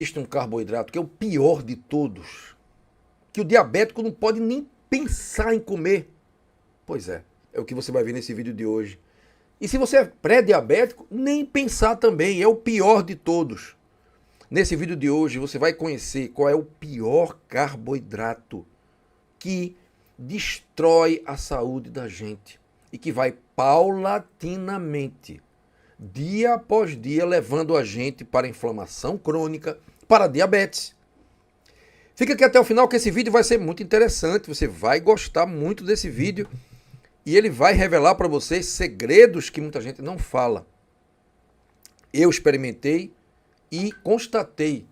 Existe um carboidrato que é o pior de todos, que o diabético não pode nem pensar em comer. Pois é o que você vai ver nesse vídeo de hoje. E se você é pré-diabético, nem pensar também, é o pior de todos. Nesse vídeo de hoje você vai conhecer qual é o pior carboidrato que destrói a saúde da gente e que vai paulatinamente, dia após dia, levando a gente para inflamação crônica, para diabetes. Fica aqui até o final que esse vídeo vai ser muito interessante, você vai gostar muito desse vídeo e ele vai revelar para vocês segredos que muita gente não fala. Eu experimentei e constatei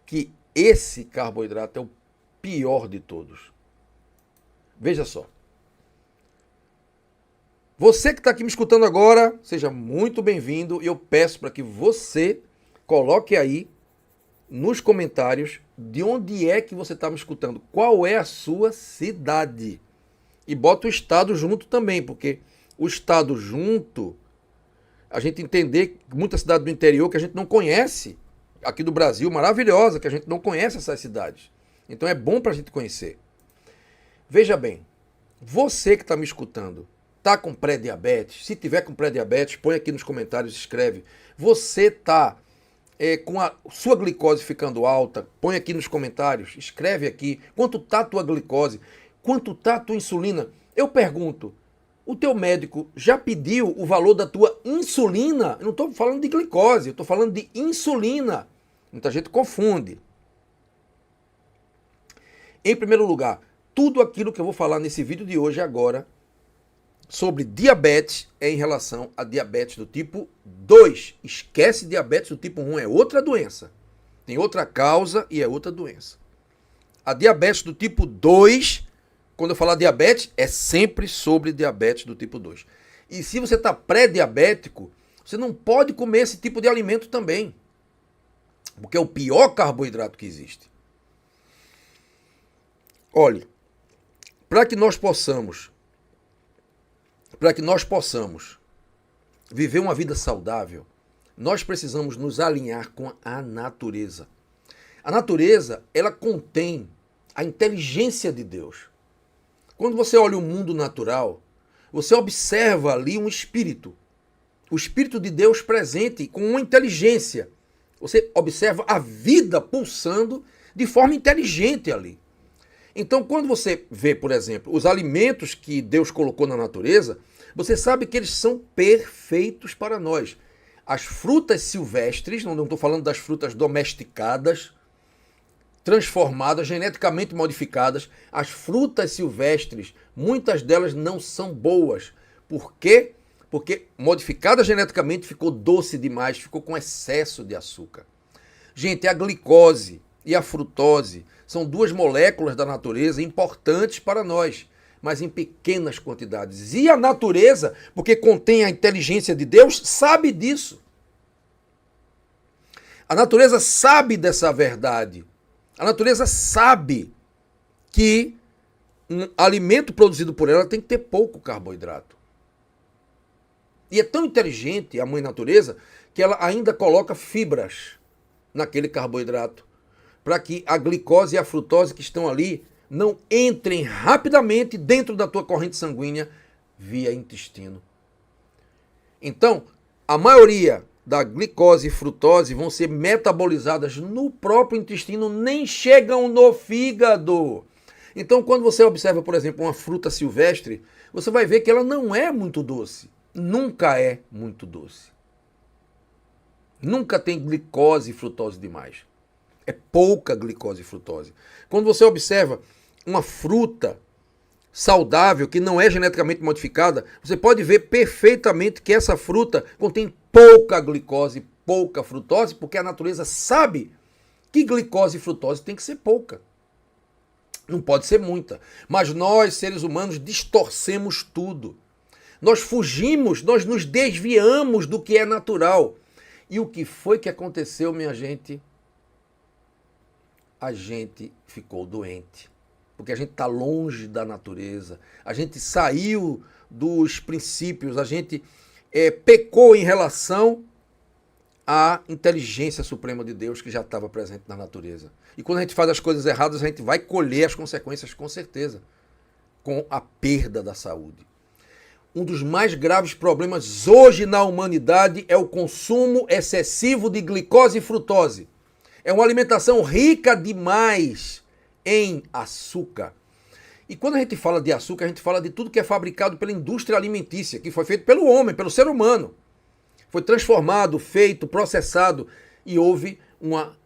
que esse carboidrato é o pior de todos. Veja só. Você que está aqui me escutando agora, seja muito bem-vindo e eu peço para que você coloque aí nos comentários de onde é que você está me escutando, qual é a sua cidade. E bota o estado junto também, porque o estado junto, a gente entender que muita cidade do interior que a gente não conhece, aqui do Brasil, maravilhosa, que a gente não conhece essas cidades. Então é bom para a gente conhecer. Veja bem, você que está me escutando, está com pré-diabetes? Se tiver com pré-diabetes, põe aqui nos comentários, escreve. Você está com a sua glicose ficando alta? Põe aqui nos comentários, escreve aqui. Quanto está a tua glicose? Quanto está a tua insulina? Eu pergunto, o teu médico já pediu o valor da tua insulina? Eu não estou falando de glicose, eu estou falando de insulina. Muita gente confunde. Em primeiro lugar, tudo aquilo que eu vou falar nesse vídeo de hoje agora sobre diabetes é em relação a diabetes do tipo 2. Esquece diabetes do tipo 1, é outra doença. Tem outra causa e é outra doença. A diabetes do tipo 2, quando eu falar diabetes, é sempre sobre diabetes do tipo 2. E se você está pré-diabético, você não pode comer esse tipo de alimento também. Porque é o pior carboidrato que existe. Olhe, para que nós possamos viver uma vida saudável, nós precisamos nos alinhar com a natureza. A natureza, ela contém a inteligência de Deus. Quando você olha o mundo natural, você observa ali um espírito. O espírito de Deus presente com uma inteligência. Você observa a vida pulsando de forma inteligente ali. Então, quando você vê, por exemplo, os alimentos que Deus colocou na natureza, você sabe que eles são perfeitos para nós. As frutas silvestres, não estou falando das frutas domesticadas, transformadas, geneticamente modificadas, as frutas silvestres, muitas delas não são boas. Por quê? Porque modificada geneticamente ficou doce demais, ficou com excesso de açúcar. Gente, a glicose e a frutose são duas moléculas da natureza importantes para nós, mas em pequenas quantidades. E a natureza, porque contém a inteligência de Deus, sabe disso. A natureza sabe dessa verdade. A natureza sabe que um alimento produzido por ela tem que ter pouco carboidrato. E é tão inteligente a mãe natureza que ela ainda coloca fibras naquele carboidrato, para que a glicose e a frutose que estão ali não entrem rapidamente dentro da tua corrente sanguínea via intestino. Então, a maioria da glicose e frutose vão ser metabolizadas no próprio intestino, nem chegam no fígado. Então, quando você observa, por exemplo, uma fruta silvestre, você vai ver que ela não é muito doce. Nunca é muito doce. Nunca tem glicose e frutose demais. É pouca glicose e frutose. Quando você observa uma fruta saudável, que não é geneticamente modificada, você pode ver perfeitamente que essa fruta contém pouca glicose, pouca frutose, porque a natureza sabe que glicose e frutose tem que ser pouca. Não pode ser muita. Mas nós, seres humanos, distorcemos tudo. Nós fugimos, nós nos desviamos do que é natural. E o que foi que aconteceu, minha gente? A gente ficou doente. Porque a gente está longe da natureza. A gente saiu dos princípios, a gente pecou em relação a inteligência suprema de Deus que já estava presente na natureza. E quando a gente faz as coisas erradas, a gente vai colher as consequências com certeza, com a perda da saúde. Um dos mais graves problemas hoje na humanidade é o consumo excessivo de glicose e frutose. É uma alimentação rica demais em açúcar. E quando a gente fala de açúcar, a gente fala de tudo que é fabricado pela indústria alimentícia, que foi feito pelo homem, pelo ser humano. Foi transformado, feito, processado e houve uma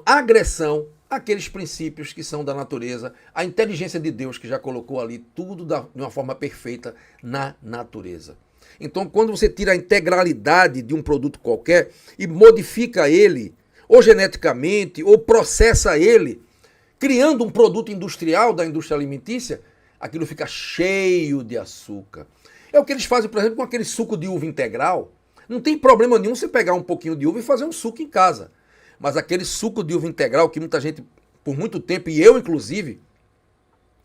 agressão àqueles princípios que são da natureza, a inteligência de Deus que já colocou ali tudo de uma forma perfeita na natureza. Então, quando você tira a integralidade de um produto qualquer e modifica ele, ou geneticamente, ou processa ele, criando um produto industrial da indústria alimentícia, aquilo fica cheio de açúcar. É o que eles fazem, por exemplo, com aquele suco de uva integral. Não tem problema nenhum você pegar um pouquinho de uva e fazer um suco em casa. Mas aquele suco de uva integral que muita gente, por muito tempo, e eu inclusive,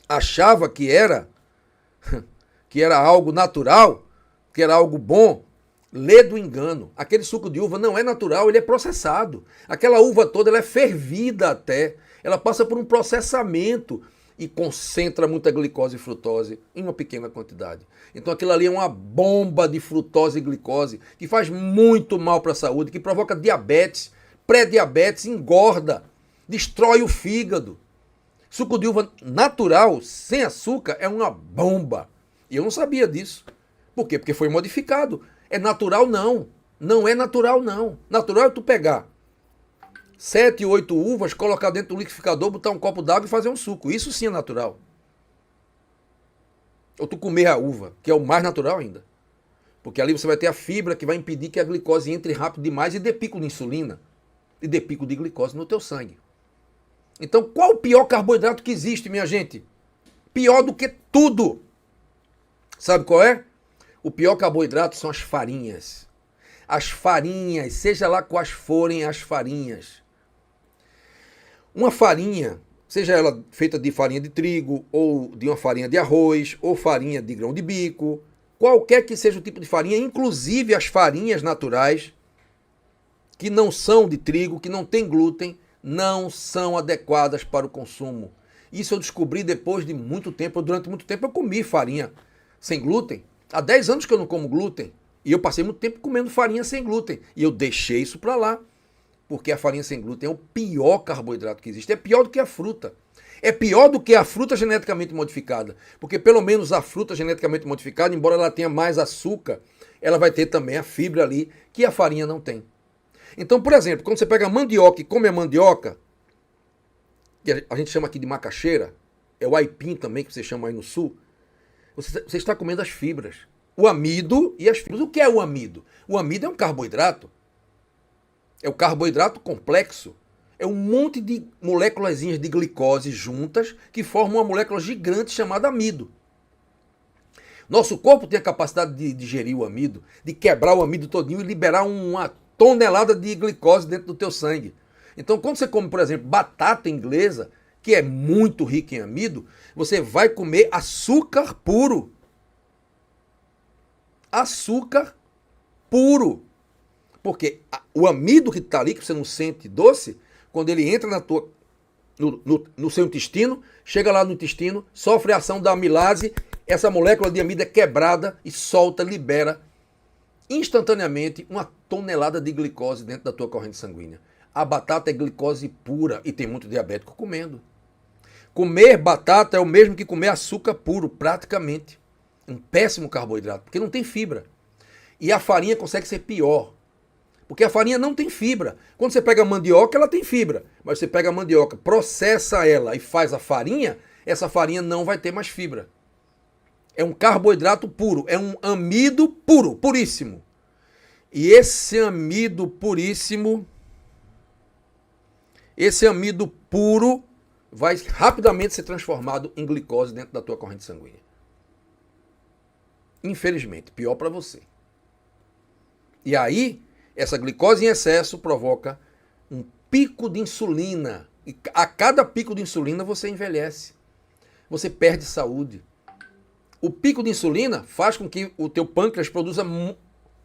achava que era algo natural, que era algo bom, lê do engano. Aquele suco de uva não é natural, ele é processado. Aquela uva toda ela é fervida até. Ela passa por um processamento e concentra muita glicose e frutose em uma pequena quantidade. Então aquilo ali é uma bomba de frutose e glicose que faz muito mal para a saúde, que provoca diabetes, pré-diabetes, engorda, destrói o fígado. Suco de uva natural, sem açúcar, é uma bomba. E eu não sabia disso. Por quê? Porque foi modificado. É natural não. Não é natural não. Natural é tu pegar 7, 8 uvas, colocar dentro do liquidificador, botar um copo d'água e fazer um suco. Isso sim é natural. Ou tu comer a uva, que é o mais natural ainda. Porque ali você vai ter a fibra que vai impedir que a glicose entre rápido demais e dê pico de insulina. E dê pico de glicose no teu sangue. Então, qual o pior carboidrato que existe, minha gente? Pior do que tudo. Sabe qual é? O pior carboidrato são as farinhas. As farinhas, seja lá quais forem as farinhas. Uma farinha, seja ela feita de farinha de trigo, ou de uma farinha de arroz, ou farinha de grão de bico, qualquer que seja o tipo de farinha, inclusive as farinhas naturais, que não são de trigo, que não tem glúten, não são adequadas para o consumo. Isso eu descobri depois de muito tempo. Durante muito tempo eu comi farinha sem glúten. Há 10 anos que eu não como glúten. E eu passei muito tempo comendo farinha sem glúten. E eu deixei isso para lá. Porque a farinha sem glúten é o pior carboidrato que existe. É pior do que a fruta. É pior do que a fruta geneticamente modificada. Porque pelo menos a fruta geneticamente modificada, embora ela tenha mais açúcar, ela vai ter também a fibra ali que a farinha não tem. Então, por exemplo, quando você pega a mandioca e come a mandioca, que a gente chama aqui de macaxeira, é o aipim também, que você chama aí no sul, você está comendo as fibras. O amido e as fibras. O que é o amido? O amido é um carboidrato. É o carboidrato complexo. É um monte de moléculazinhas de glicose juntas que formam uma molécula gigante chamada amido. Nosso corpo tem a capacidade de digerir o amido, de quebrar o amido todinho e liberar uma tonelada de glicose dentro do teu sangue. Então, quando você come, por exemplo, batata inglesa, que é muito rica em amido, você vai comer açúcar puro. Açúcar puro. Porque o amido que está ali, que você não sente doce, quando ele entra no seu intestino, chega lá no intestino, sofre a ação da amilase, essa molécula de amido é quebrada e solta, libera instantaneamente uma tonelada de glicose dentro da tua corrente sanguínea. A batata é glicose pura e tem muito diabético comendo. Comer batata é o mesmo que comer açúcar puro, praticamente. Um péssimo carboidrato, porque não tem fibra. E a farinha consegue ser pior, porque a farinha não tem fibra. Quando você pega a mandioca, ela tem fibra. Mas você pega a mandioca, processa ela e faz a farinha, essa farinha não vai ter mais fibra. É um carboidrato puro, é um amido puro, puríssimo. E esse amido puríssimo, esse amido puro vai rapidamente ser transformado em glicose dentro da tua corrente sanguínea. Infelizmente, pior para você. E aí, essa glicose em excesso provoca um pico de insulina. E a cada pico de insulina você envelhece. Você perde saúde. O pico de insulina faz com que o teu pâncreas produza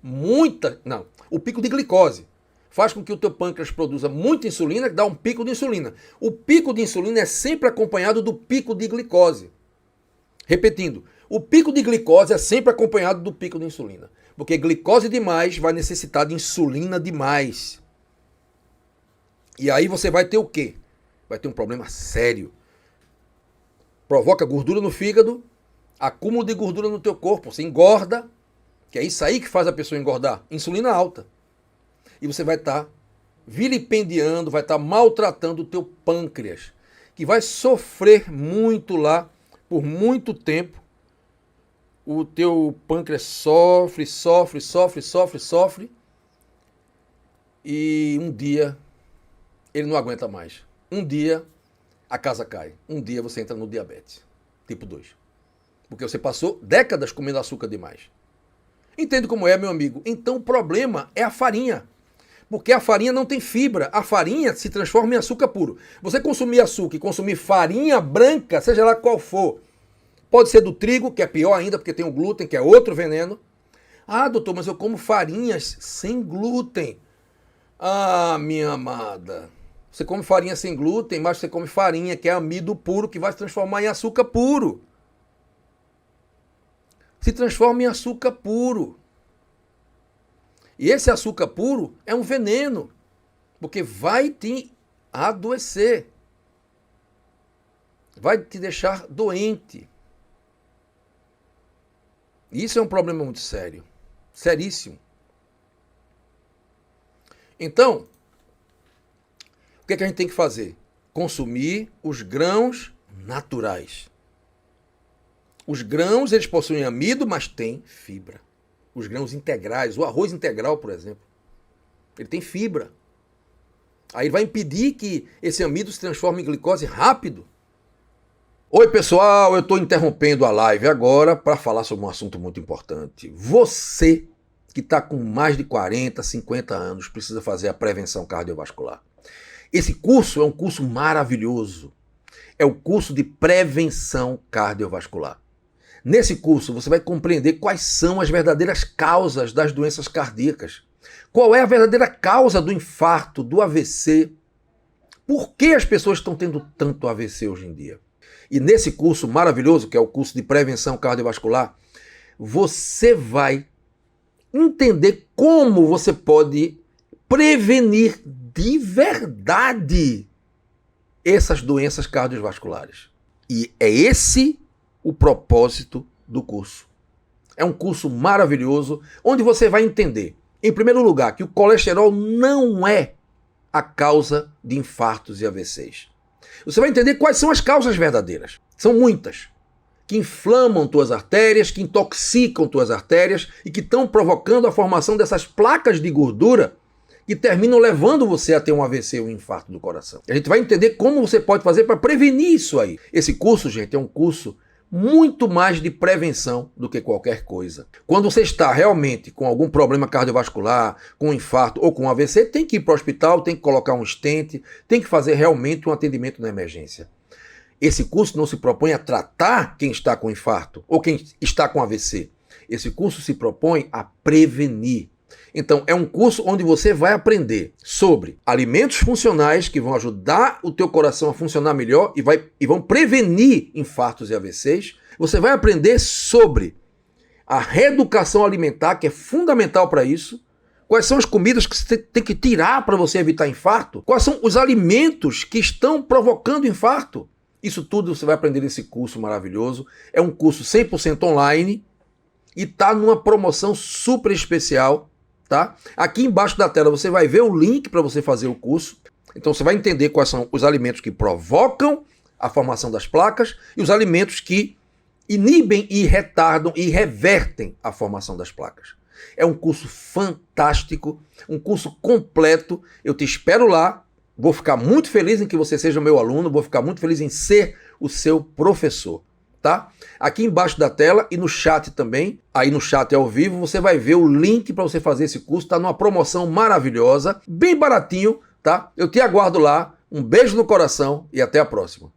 o pico de glicose faz com que o teu pâncreas produza muita insulina, que dá um pico de insulina. O pico de insulina é sempre acompanhado do pico de glicose. Repetindo, o pico de glicose é sempre acompanhado do pico de insulina, porque glicose demais vai necessitar de insulina demais. E aí você vai ter o quê? Vai ter um problema sério. Provoca gordura no fígado, acúmulo de gordura no teu corpo, você engorda, que é isso aí que faz a pessoa engordar, insulina alta. E você vai estar vilipendiando, vai estar maltratando o teu pâncreas, que vai sofrer muito lá por muito tempo. O teu pâncreas sofre. E um dia ele não aguenta mais. Um dia a casa cai. Um dia você entra no diabetes, tipo 2. Porque você passou décadas comendo açúcar demais. Entende como é, meu amigo? Então o problema é a farinha. Porque a farinha não tem fibra. A farinha se transforma em açúcar puro. Você consumir açúcar e consumir farinha branca, seja lá qual for, pode ser do trigo, que é pior ainda, porque tem o glúten, que é outro veneno. Ah, doutor, mas eu como farinhas sem glúten. Ah, minha amada. Você come farinha sem glúten, mas você come farinha, que é amido puro, que vai se transformar em açúcar puro. Se transforma em açúcar puro. E esse açúcar puro é um veneno, porque vai te adoecer. Vai te deixar doente. Isso é um problema muito sério. Seríssimo. Então, o que é que a gente tem que fazer? Consumir os grãos naturais. Os grãos, eles possuem amido, mas têm fibra. Os grãos integrais, o arroz integral, por exemplo, ele tem fibra. Aí vai impedir que esse amido se transforme em glicose rápido. Oi, pessoal, eu estou interrompendo a live agora para falar sobre um assunto muito importante. Você que está com mais de 40, 50 anos precisa fazer a prevenção cardiovascular. Esse curso é um curso maravilhoso. É o curso de prevenção cardiovascular. Nesse curso, você vai compreender quais são as verdadeiras causas das doenças cardíacas. Qual é a verdadeira causa do infarto, do AVC? Por que as pessoas estão tendo tanto AVC hoje em dia? E nesse curso maravilhoso, que é o curso de prevenção cardiovascular, você vai entender como você pode prevenir de verdade essas doenças cardiovasculares. E é esse o propósito do curso. É um curso maravilhoso, onde você vai entender, em primeiro lugar, que o colesterol não é a causa de infartos e AVCs. Você vai entender quais são as causas verdadeiras. São muitas. Que inflamam tuas artérias, que intoxicam tuas artérias e que estão provocando a formação dessas placas de gordura que terminam levando você a ter um AVC ou um infarto do coração. A gente vai entender como você pode fazer para prevenir isso aí. Esse curso, gente, é um curso muito mais de prevenção do que qualquer coisa. Quando você está realmente com algum problema cardiovascular, com um infarto ou com um AVC, tem que ir para o hospital, tem que colocar um stent, tem que fazer realmente um atendimento na emergência. Esse curso não se propõe a tratar quem está com infarto ou quem está com AVC. Esse curso se propõe a prevenir. Então, é um curso onde você vai aprender sobre alimentos funcionais que vão ajudar o teu coração a funcionar melhor e vão prevenir infartos e AVCs. Você vai aprender sobre a reeducação alimentar, que é fundamental para isso. Quais são as comidas que você tem que tirar para você evitar infarto? Quais são os alimentos que estão provocando infarto? Isso tudo você vai aprender nesse curso maravilhoso. É um curso 100% online e está numa promoção super especial. Tá? Aqui embaixo da tela você vai ver o link para você fazer o curso. Então você vai entender quais são os alimentos que provocam a formação das placas e os alimentos que inibem e retardam e revertem a formação das placas. É um curso fantástico, um curso completo. Eu te espero lá. Vou ficar muito feliz em que você seja meu aluno, vou ficar muito feliz em ser o seu professor. Tá? Aqui embaixo da tela e no chat também, aí no chat ao vivo, você vai ver o link para você fazer esse curso, tá numa promoção maravilhosa, bem baratinho, tá? Eu te aguardo lá, um beijo no coração e até a próxima.